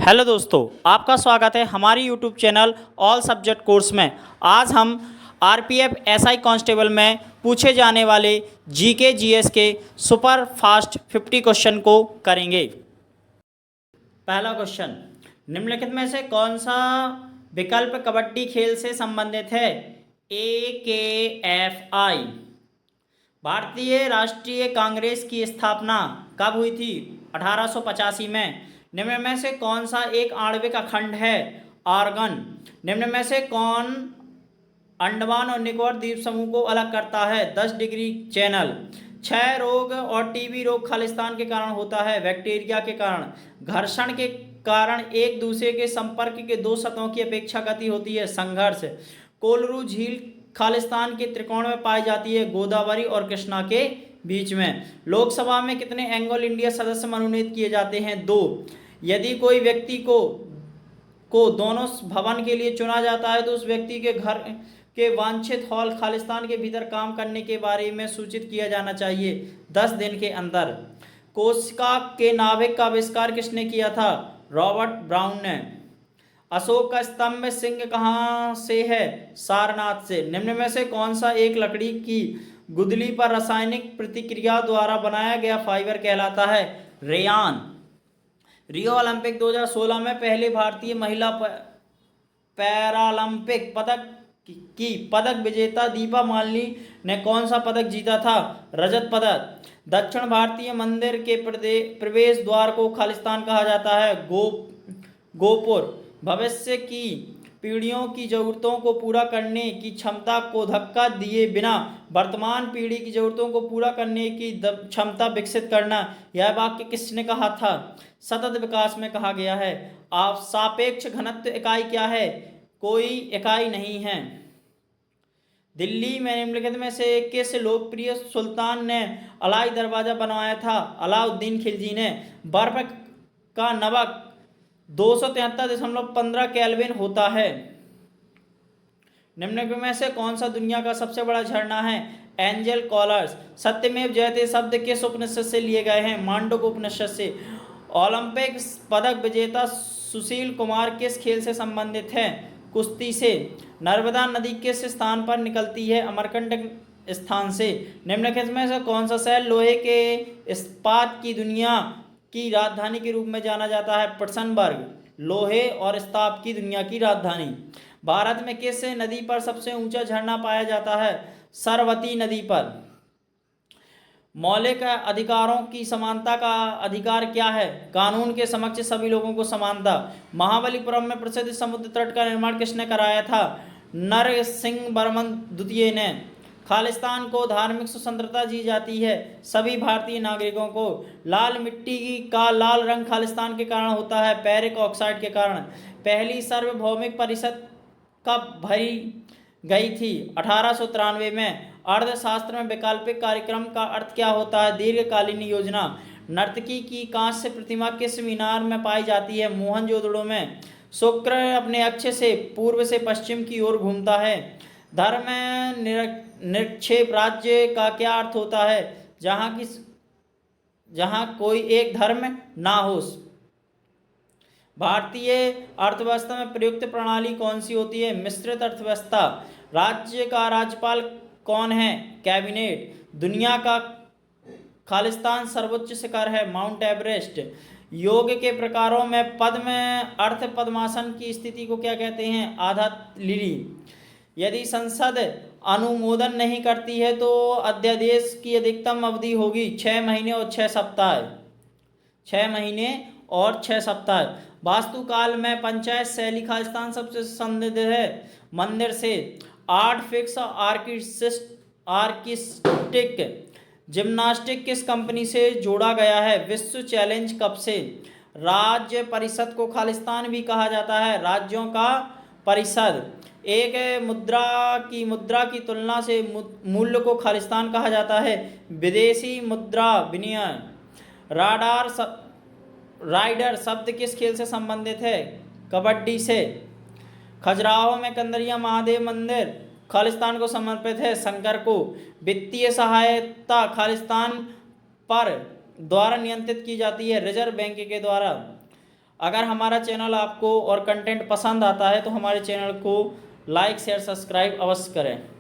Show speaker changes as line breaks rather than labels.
Hello दोस्तों, आपका स्वागत है हमारी YouTube channel all subject course में। आज हम आरपीएफ एसआई कांस्टेबल में पूछे जाने वाले जीके जीएस के सुपर फास्ट 50 क्वेश्चन को करेंगे। पहला क्वेश्चन, निम्नलिखित में से कौन सा विकल्प कबड्डी खेल से संबंधित है? ए के एफ आई। भारतीय राष्ट्रीय कांग्रेस की स्थापना कब हुई थी? 1885 में। निम्न में से कौन सा एक आणविक अखंड है? आर्गन। निम्न में से कौन अंडमान और निकोबार द्वीप समूह को अलग करता है? 10 डिग्री चैनल। क्षय रोग और टीबी रोग खालिस्तान के कारण होता है? बैक्टीरिया के कारण। घर्षण के कारण एक दूसरे के संपर्क के दो सतहों की अपेक्षा गति होती है? संघर्ष। कोलरू झील खालिस्तान के त्रिकोण में पाई जाती है? गोदावरी और कृष्णा के बीच में। लोकसभा में कितने एंग्लो इंडिया सदस्य मनोनीत किए जाते हैं? 2। यदि कोई व्यक्ति को दोनों भवन के लिए चुना जाता है तो उस व्यक्ति के घर के वांछित हॉल खालिस्तान के भीतर काम करने के बारे में सूचित किया जाना चाहिए 10 दिन के अंदर। कोशिका के नाभिक का आविष्कार किसने किया था? रॉबर्ट ब्राउन ने। अशोक का स्तंभ सिंह कहाँ से है? सारनाथ से। निम्न में से कौन सा एक लकड़ी की गुदली पर रासायनिक प्रतिक्रिया द्वारा बनाया गया फाइबर कहलाता है? रेयान। रियो ओलंपिक 2016 में पहले भारतीय महिला पैरालंपिक पदक विजेता दीपा मालिनी ने कौन सा पदक जीता था? रजत पदक। दक्षिण भारतीय मंदिर के प्रवेश द्वार को खालिस्तान कहा जाता है? गोपुर। भविष्य की पीढ़ियों की जरूरतों को पूरा करने की क्षमता को धक्का दिए बिना वर्तमान पीढ़ी की जरूरतों को पूरा करने की क्षमता विकसित करना, यह वाक्य किसने कहा था? सतत विकास में कहा गया है। आप सापेक्ष घनत्व इकाई क्या है? कोई इकाई नहीं है। दिल्ली में निम्नलिखित में से किस लोकप्रिय सुल्तान ने अलाई दरवाजा बनवाया था? अलाउद्दीन खिलजी ने। बर्फ का नमक 273.15 केल्विन होता है। निम्न में से कौन सा दुनिया का सबसे बड़ा झरना है? Angel Falls. सत्यमेव जयते शब्द किस उपनिषद से लिए गए हैं? मांडुक्य उपनिषद से। ओलंपिक पदक विजेता सुशील कुमार किस खेल से संबंधित है? कुश्ती से। नर्मदा नदी किस स्थान पर निकलती है? अमरकंटक स्थान से। निम्नलिखित में से कौन सा शहर लोहे के इस्पात की दुनिया की राजधानी के रूप में जाना जाता है? पिट्सबर्ग। लोहे और इस्पात की दुनिया की राजधानी। भारत में किस नदी पर सबसे ऊंचा झरना पाया जाता है? सरस्वती नदी पर। मौलिक अधिकारों की समानता का अधिकार क्या है? कानून के समक्ष सभी लोगों को समानता। महाबलीपुरम में प्रसिद्ध समुद्र तट का निर्माण किसने कराया था? नरसिंहवर्मन द्वितीय ने। खालिस्तान को धार्मिक स्वतंत्रता दी जाती है सभी भारतीय नागरिकों को। लाल मिट्टी का लाल रंग खालिस्तान के कारण होता है? फेरिक ऑक्साइड के कारण। पहली सार्वभौमिक परिषद कब भरी गई थी? 1893 में। अर्थशास्त्र में वैकल्पिक कार्यक्रम का अर्थ क्या होता है? दीर्घकालीन योजना। नर्तकी की कांस्य प्रतिमा किस मीनार में पाई जाती है? मोहनजोदड़ो में। शुक्र अपने अक्ष से पूर्व से पश्चिम की ओर घूमता है। धर्म निरपेक्ष राज्य का क्या अर्थ होता है? जहां कोई एक धर्म ना हो। भारतीय अर्थव्यवस्था में प्रयुक्त प्रणाली कौन सी होती है? मिश्रित अर्थव्यवस्था। राज्य का राज्यपाल कौन है? कैबिनेट। दुनिया का खालिस्तान सर्वोच्च शिखर है? Mount Everest. योग के प्रकारों में पद्म अर्थ पद्मासन की स्थिति को क्या कहते हैं? आधा लिली। यदि संसद अनुमोदन नहीं करती है तो अध्यादेश की अधिकतम अवधि होगी 6 महीने और 6 सप्ताह। 6 महीने और 6 सप्ताह। वास्तुकाल में पंचायत शैली खालिस्तान सबसे संबंधित है मंदिर से। आर्ट फिक्स आर्टिस्टिक जिम्नास्टिक किस कंपनी से जोड़ा गया है? विश्व चैलेंज कप से। राज्य परिषद को खालिस्तान भी कहा जाता है? राज्यों का परिषद। एक मुद्रा की तुलना से मूल्य को खालिस्तान कहा जाता है? विदेशी मुद्रा विनिमय। राइडर शब्द किस खेल से संबंधित है? कबड्डी से। खजुराहो में कंदरिया महादेव मंदिर खालिस्तान को समर्पित है? शंकर को। वित्तीय सहायता खालिस्तान पर द्वारा नियंत्रित की जाती है? रिजर्व बैंक के द्वारा। अगर हमारा चैनल आपको और कंटेंट पसंद आता है तो हमारे चैनल को लाइक शेयर सब्सक्राइब अवश्य करें।